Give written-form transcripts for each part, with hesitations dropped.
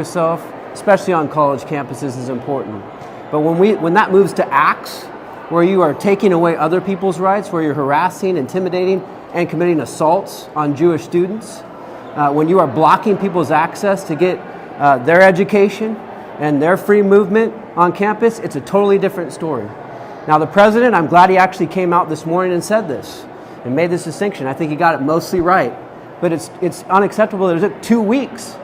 yourself, especially on college campuses, is important. But when that moves to acts, where you are taking away other people's rights, where you're harassing, intimidating, and committing assaults on Jewish students, when you are blocking people's access to get their education and their free movement on campus, it's a totally different story. Now the president, I'm glad he actually came out this morning and said this and made this distinction. I think he got it mostly right. But it's unacceptable that it took 2 weeks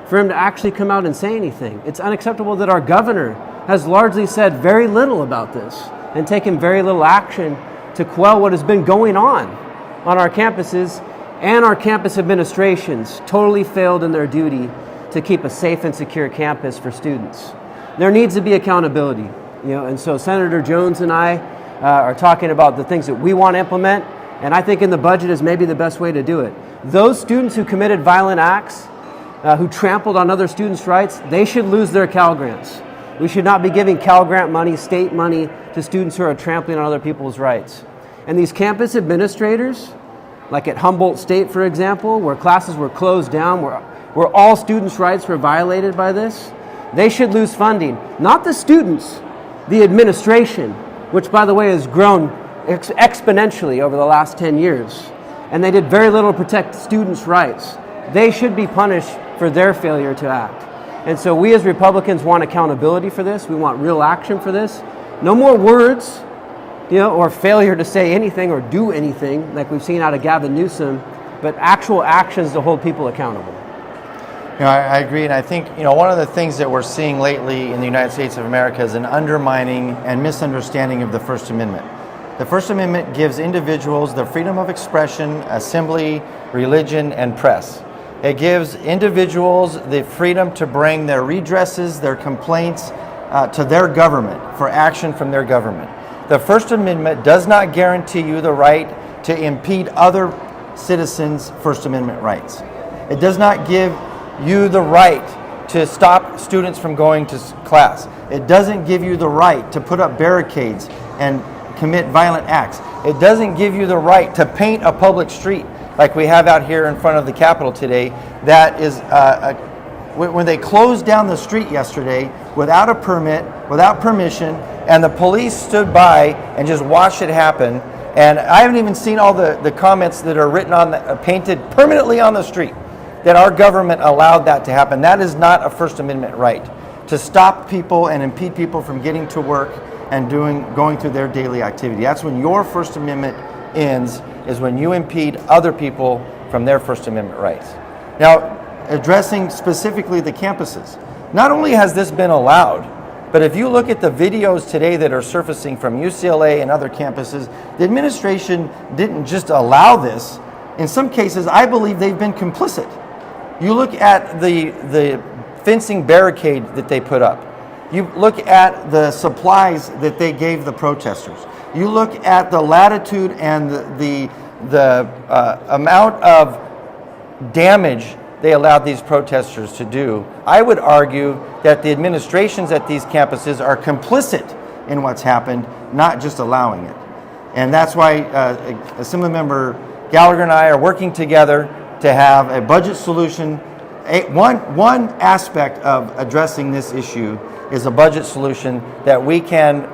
for him to actually come out and say anything. It's unacceptable that our governor has largely said very little about this and taken very little action to quell what has been going on our campuses, and our campus administrations totally failed in their duty to keep a safe and secure campus for students. There needs to be accountability, and so Senator Jones and I are talking about the things that we want to implement, and I think in the budget is maybe the best way to do it. Those students who committed violent acts, who trampled on other students' rights, they should lose their Cal Grants. We should not be giving Cal Grant money, state money, to students who are trampling on other people's rights. And these campus administrators, like at Humboldt State, for example, where classes were closed down, where all students' rights were violated by this, they should lose funding. Not the students, the administration, which, by the way, has grown exponentially over the last 10 years. And they did very little to protect students' rights. They should be punished for their failure to act. And so we as Republicans want accountability for this. We want real action for this. No more words, or failure to say anything or do anything like we've seen out of Gavin Newsom, but actual actions to hold people accountable. I agree, and I think one of the things that we're seeing lately in the United States of America is an undermining and misunderstanding of the First Amendment. The First Amendment gives individuals the freedom of expression, assembly, religion, and press. It gives individuals the freedom to bring their redresses, their complaints to their government for action from their government. The First Amendment does not guarantee you the right to impede other citizens' First Amendment rights. It does not give you the right to stop students from going to class. It doesn't give you the right to put up barricades and commit violent acts. It doesn't give you the right to paint a public street like we have out here in front of the Capitol today. That is, when they closed down the street yesterday without a permit, without permission, and the police stood by and just watched it happen. And I haven't even seen all the comments that are written on, painted permanently on the street, that our government allowed that to happen. That is not a First Amendment right, to stop people and impede people from getting to work and going through their daily activity. That's when your First Amendment ends, is when you impede other people from their First Amendment rights. Now, addressing specifically the campuses, not only has this been allowed, but if you look at the videos today that are surfacing from UCLA and other campuses, the administration didn't just allow this. In some cases, I believe they've been complicit. You look at the fencing barricade that they put up. You look at the supplies that they gave the protesters. You look at the latitude and the amount of damage they allowed these protesters to do. I would argue that the administrations at these campuses are complicit in what's happened, not just allowing it. And that's why Assemblymember Gallagher and I are working together to have a budget solution. One aspect of addressing this issue is a budget solution that we can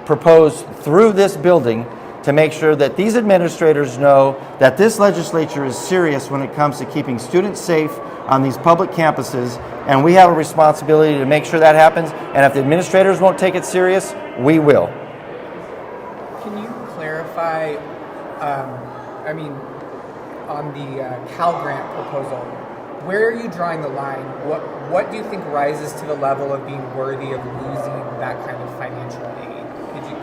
propose through this building to make sure that these administrators know that this legislature is serious when it comes to keeping students safe on these public campuses, and we have a responsibility to make sure that happens. And if the administrators won't take it serious, we will. Can you clarify, on the Cal Grant proposal, where are you drawing the line? What do you think rises to the level of being worthy of losing that kind of financial aid?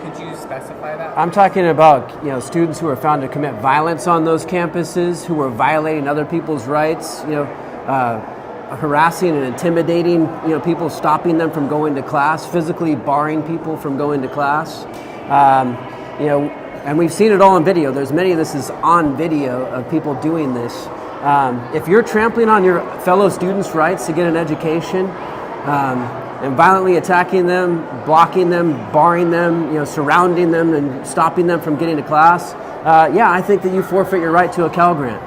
Could you specify that? I'm talking about students who are found to commit violence on those campuses, who are violating other people's rights, harassing and intimidating people, stopping them from going to class, physically barring people from going to class. And we've seen it all on video. There's many of this is on video of people doing this. If you're trampling on your fellow students' rights to get an education, and violently attacking them, blocking them, barring them, surrounding them and stopping them from getting to class, I think that you forfeit your right to a Cal Grant.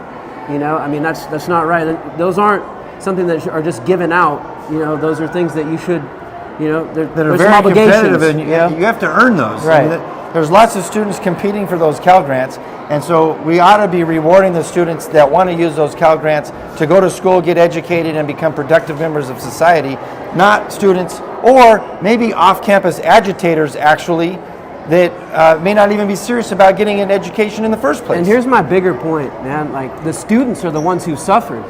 That's not right. Those aren't something that are just given out those are things that you should, that are there's very some obligations. competitive, and you have to earn those. Right. There's lots of students competing for those Cal Grants, and so we ought to be rewarding the students that want to use those Cal Grants to go to school, get educated, and become productive members of society, not students, or maybe off-campus agitators, actually, that may not even be serious about getting an education in the first place. And here's my bigger point, man. Like, the students are the ones who suffered.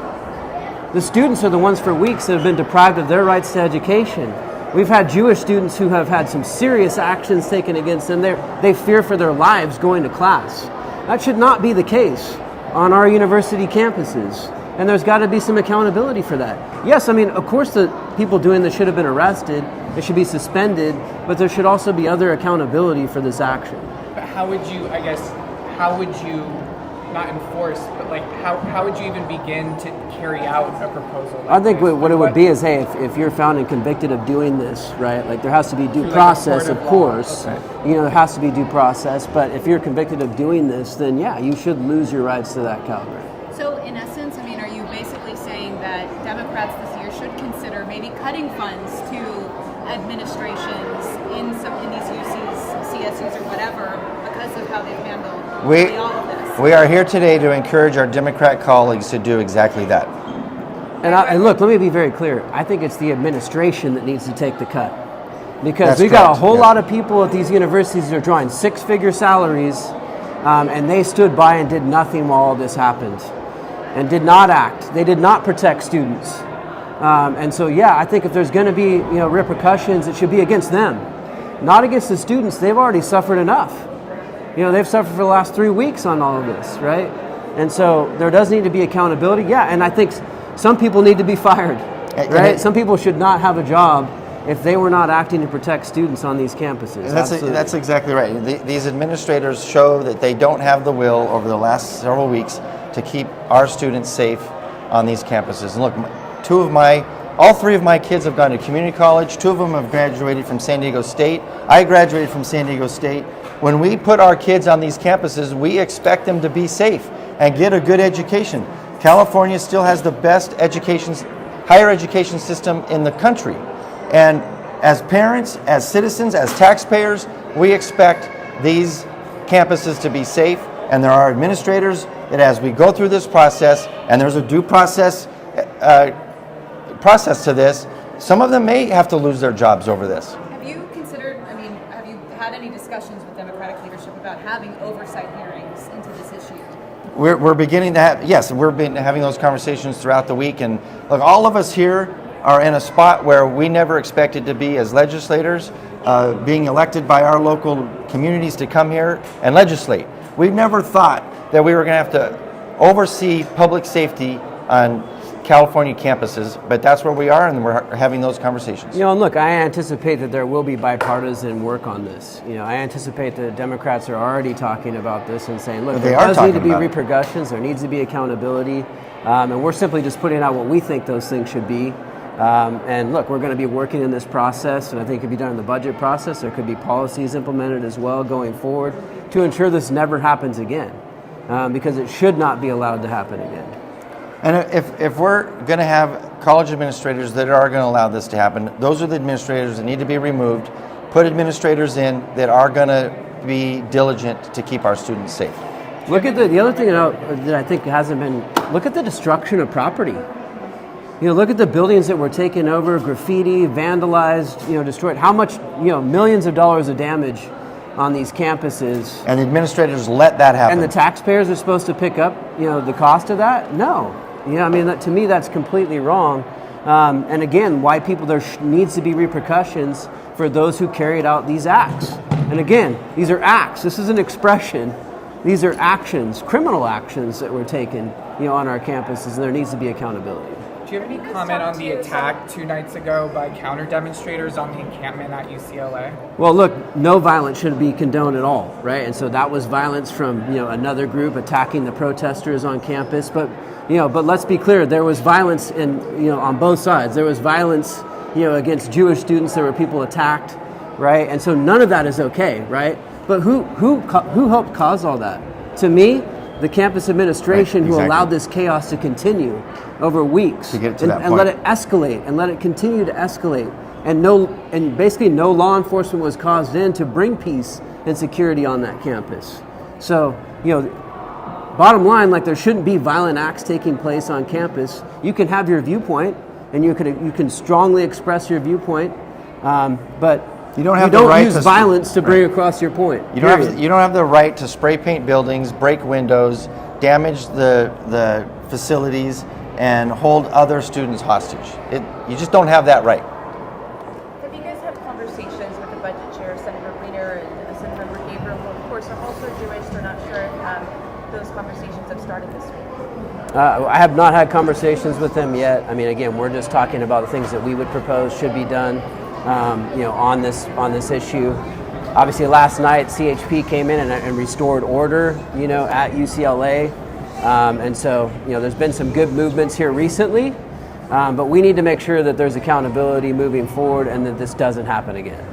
The students are the ones for weeks that have been deprived of their rights to education. We've had Jewish students who have had some serious actions taken against them. They fear for their lives going to class. That should not be the case on our university campuses. And there's got to be some accountability for that. Yes, I mean, of course the people doing this should have been arrested. They should be suspended. But there should also be other accountability for this action. But how would you not enforce, but like how would you even begin to carry out a proposal like I think this? what it would be is, hey, if you're found and convicted of doing this, right, like there has to be due Through, like, a process, court of of course. law. Okay. There has to be due process. But if you're convicted of doing this, then yeah, you should lose your rights to that Cal Grant. So in essence, I mean, are you basically saying that Democrats this year should consider maybe cutting funds to administrations in these UCs, CSUs, or whatever because of how they've handled really all of this? We are here today to encourage our Democrat colleagues to do exactly that. And look, let me be very clear. I think it's the administration that needs to take the cut. Because That's we've got a correct, whole yeah. lot of people at these universities that are drawing six-figure salaries, and they stood by and did nothing while all this happened, and did not act. They did not protect students. And so, yeah, I think if there's going to be repercussions, it should be against them, not against the students. They've already suffered enough. They've suffered for the last 3 weeks on all of this, right? And so there does need to be accountability. Yeah, and I think some people need to be fired, right? Some people should not have a job if they were not acting to protect students on these campuses. That's exactly right. These administrators show that they don't have the will over the last several weeks to keep our students safe on these campuses. And look, all three of my kids have gone to community college. 2 of them have graduated from San Diego State. I graduated from San Diego State. When we put our kids on these campuses, we expect them to be safe and get a good education. California still has the best higher education system in the country. And as parents, as citizens, as taxpayers, we expect these campuses to be safe. And there are administrators that as we go through this process, and there's a due process to this, some of them may have to lose their jobs over this. Have you had any discussions with Democratic leadership about having oversight hearings into this issue? We're beginning to having those conversations throughout the week. And look, all of us here are in a spot where we never expected to be as legislators, being elected by our local communities to come here and legislate. We never thought that we were going to have to oversee public safety on California campuses, but that's where we are, and we're having those conversations. And look, I anticipate that there will be bipartisan work on this. I anticipate that Democrats are already talking about this and saying, look, there does need to be repercussions, there needs to be accountability, and we're simply just putting out what we think those things should be. And look, we're going to be working in this process, and I think it could be done in the budget process. There could be policies implemented as well going forward to ensure this never happens again, because it should not be allowed to happen again. And if we're going to have college administrators that are going to allow this to happen, those are the administrators that need to be removed. Put administrators in that are going to be diligent to keep our students safe. Look at the other thing that I think hasn't been, look at the destruction of property. Look at the buildings that were taken over, graffiti, vandalized, destroyed. How much, millions of dollars of damage on these campuses. And the administrators let that happen. And the taxpayers are supposed to pick up, the cost of that? No. To me, that's completely wrong. And again, why there needs to be repercussions for those who carried out these acts. And again, these are acts. This is an expression. These are actions, criminal actions that were taken, on our campuses, and there needs to be accountability. Do you have any comment on the attack 2 nights ago by counter-demonstrators on the encampment at UCLA? Well, look, no violence should be condoned at all, right? And so that was violence from, another group attacking the protesters on campus. But let's be clear, there was violence on both sides. There was violence, against Jewish students. There were people attacked, right? And so none of that is okay, right? But who helped cause all that? To me, the campus administration who allowed this chaos to continue over weeks to get to that and point. let it escalate and let it continue to escalate. And basically no law enforcement was caused in to bring peace and security on that campus. So, bottom line, like, there shouldn't be violent acts taking place on campus. You can have your viewpoint, and you can strongly express your viewpoint, but you don't use violence to bring across your point. You don't have the right to spray paint buildings, break windows, damage the facilities, and hold other students hostage. You just don't have that right. Have you guys had conversations with the budget chair, Senator Weiner, and Senator Gabriel, who of course are also Jewish? They're not sure if those conversations have started this week. I have not had conversations with them yet. I mean, again, we're just talking about the things that we would propose should be done, on this issue. Obviously, last night CHP came in and restored order, at UCLA, and so there's been some good movements here recently, but we need to make sure that there's accountability moving forward and that this doesn't happen again.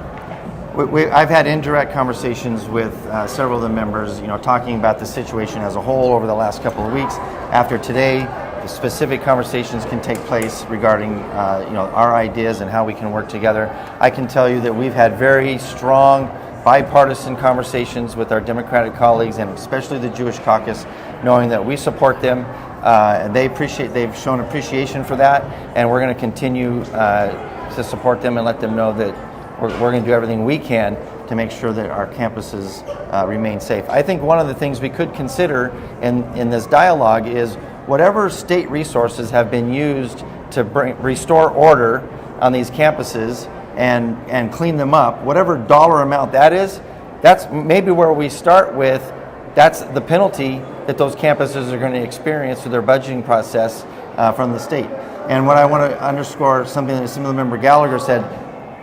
I've had indirect conversations with several of the members, talking about the situation as a whole over the last couple of weeks. After today, the specific conversations can take place regarding, our ideas and how we can work together. I can tell you that we've had very strong bipartisan conversations with our Democratic colleagues, and especially the Jewish caucus, knowing that we support them. And they've shown appreciation for that, and we're going to continue to support them and let them know that we're going to do everything we can to make sure that our campuses remain safe. I think one of the things we could consider in this dialogue is whatever state resources have been used to restore order on these campuses and clean them up, whatever dollar amount that is, that's maybe where we start with. That's the penalty that those campuses are going to experience through their budgeting process from the state. And what I want to underscore, something that Assemblymember Gallagher said,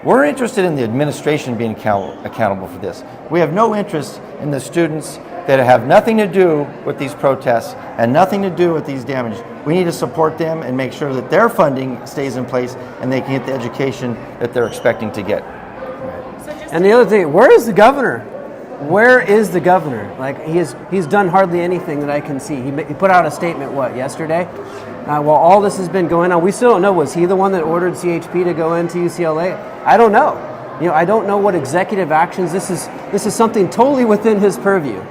we're interested in the administration being accountable for this. We have no interest in the students that have nothing to do with these protests and nothing to do with these damages. We need to support them and make sure that their funding stays in place and they can get the education that they're expecting to get. And the other thing, where is the governor? Where is the governor? Like, he's done hardly anything that I can see. He put out a statement, yesterday? While all this has been going on, we still don't know, was he the one that ordered CHP to go into UCLA? I don't know. I don't know what executive actions. This is something totally within his purview.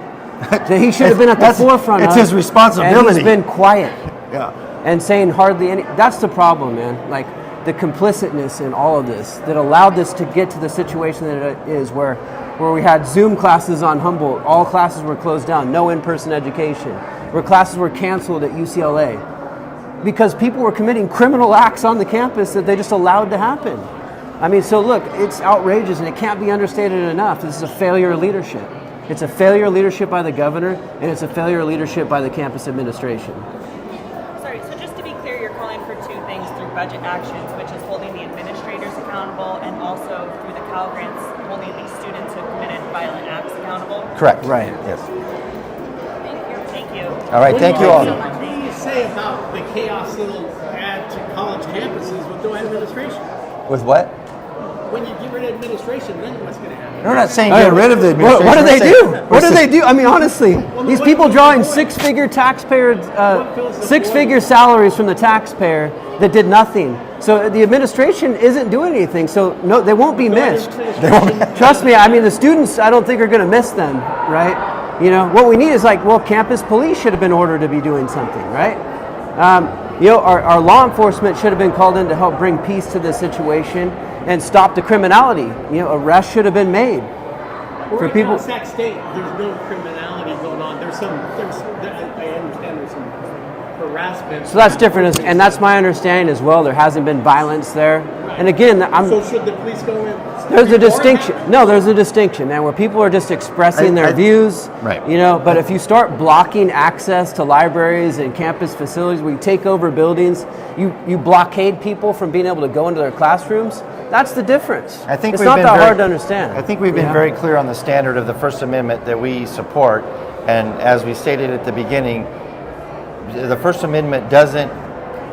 That he should have been at the forefront of. It's his responsibility. And he's been quiet. Yeah. And saying hardly any. That's the problem, man. Like, the complicitness in all of this that allowed this to get to the situation that it is, where we had Zoom classes on Humboldt, all classes were closed down, no in-person education, where classes were canceled at UCLA because people were committing criminal acts on the campus that they just allowed to happen. I mean, so look, it's outrageous, and it can't be understated enough. This is a failure of leadership. It's a failure of leadership by the governor, and it's a failure of leadership by the campus administration. Sorry, so just to be clear, you're calling for two things through budget actions, which is holding the administrators accountable, and also through the Cal Grants, holding these students who committed violent acts accountable? Correct. Right. Yes. Thank you. All right, thank you all. What do you say about the chaos that'll add to college campuses with no administration? With what? When you get rid of administration, then what's going to happen? We're not saying get rid of the administration. What do they We're do? saying- What do they do? I mean, honestly, these people drawing six-figure salaries from the taxpayer that did nothing. So the administration isn't doing anything. So no, they won't be missed. Trust me. I mean, the students, I don't think are going to miss them, right? What we need is campus police should have been ordered to be doing something, right? Our law enforcement should have been called in to help bring peace to this situation and stop the criminality. Arrests should have been made for people. In Sac State, there's no criminality going on. I understand there's some harassment. So that's different, and that's my understanding as well. There hasn't been violence there. And again, So should the police go in? there's a distinction. No, there's a distinction, man, where people are just expressing their views. Right. But if you start blocking access to libraries and campus facilities, where you take over buildings, you blockade people from being able to go into their classrooms. That's the difference. I think it's we've not been that very- hard to understand. I think we've been very clear on the standard of the First Amendment that we support. And as we stated at the beginning, the First Amendment doesn't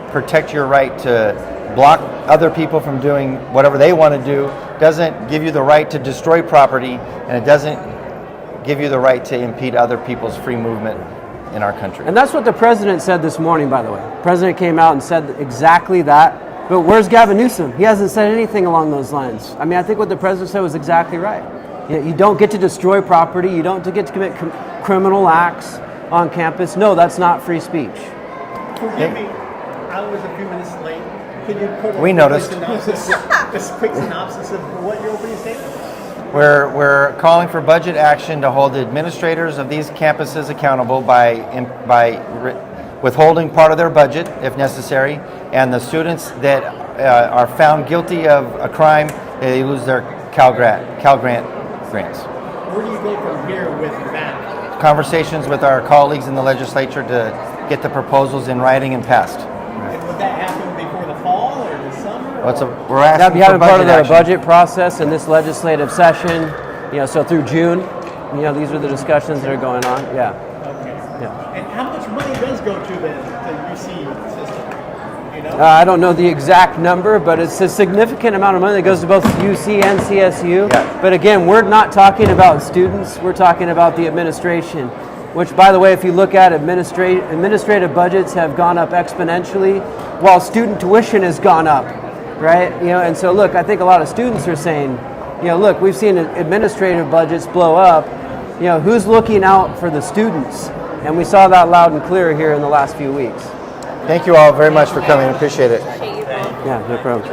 protect your right to block other people from doing whatever they want to do, doesn't give you the right to destroy property, and it doesn't give you the right to impede other people's free movement in our country. And that's what the president said this morning, by the way. The president came out and said exactly that. But where's Gavin Newsom? He hasn't said anything along those lines. I mean, I think what the president said was exactly right. You don't get to destroy property. You don't get to commit criminal acts on campus. No, that's not free speech. Forgive me, I was a few minutes late. Can you put We noticed. a quick synopsis of what your opening statement was? We're calling for budget action to hold the administrators of these campuses accountable by withholding part of their budget, if necessary, and the students that are found guilty of a crime, they lose their Cal Grant grants. Where do you go from here with that? Conversations with our colleagues in the legislature to get the proposals in writing and passed. And would that happen before the fall or the summer? We're asking That'll be for having part of budget the action. budget process in this legislative session. So through June, these are the discussions that are going on. Yeah. Okay. Yeah. And how much money does go to the UC system? You know? I don't know the exact number, but it's a significant amount of money that goes to both UC and CSU. Yeah. But again, we're not talking about students, we're talking about the administration, which, by the way, if you look at administrative budgets have gone up exponentially while student tuition has gone up, right? And so look, I think a lot of students are saying, look, we've seen administrative budgets blow up. Who's looking out for the students? And we saw that loud and clear here in the last few weeks. Thank you all very much for coming. Appreciate it. Yeah, no problem.